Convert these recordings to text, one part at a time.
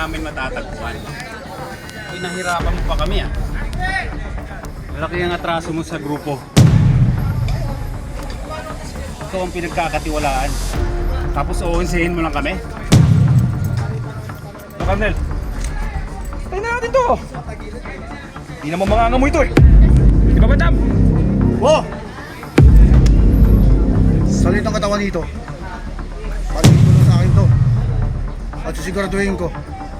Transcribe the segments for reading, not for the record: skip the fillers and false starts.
namin matatagpuan. Pinahirapan mo pa kami ah. Malaki ang atraso mo sa grupo. Ikaw ang pinagkakatiwalaan. Tapos uunsihin mo lang kami. Colonel, tayo na natin to. Hindi naman mangangamoy ito eh. Di ba, Madam? Wo! Salit ang katawan dito. Pagiging mo sa akin to. At sisiguraduhin ko,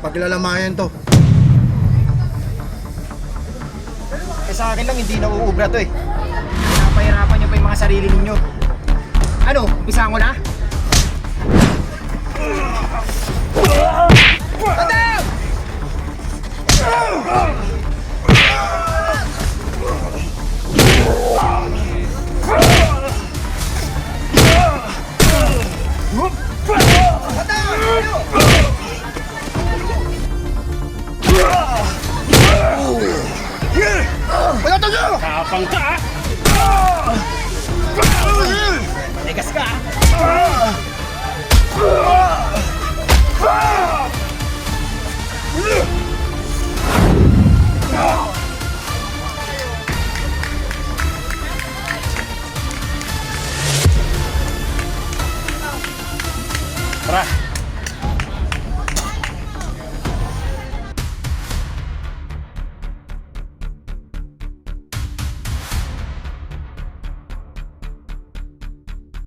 paglalamayan to. Eh sa akin lang hindi na uubra to eh. Pinapahirapan nyo pa yung mga sarili ninyo. Ano, umpisahan ko na? Madam! Kapang ka ah! Tigas ka! Tara!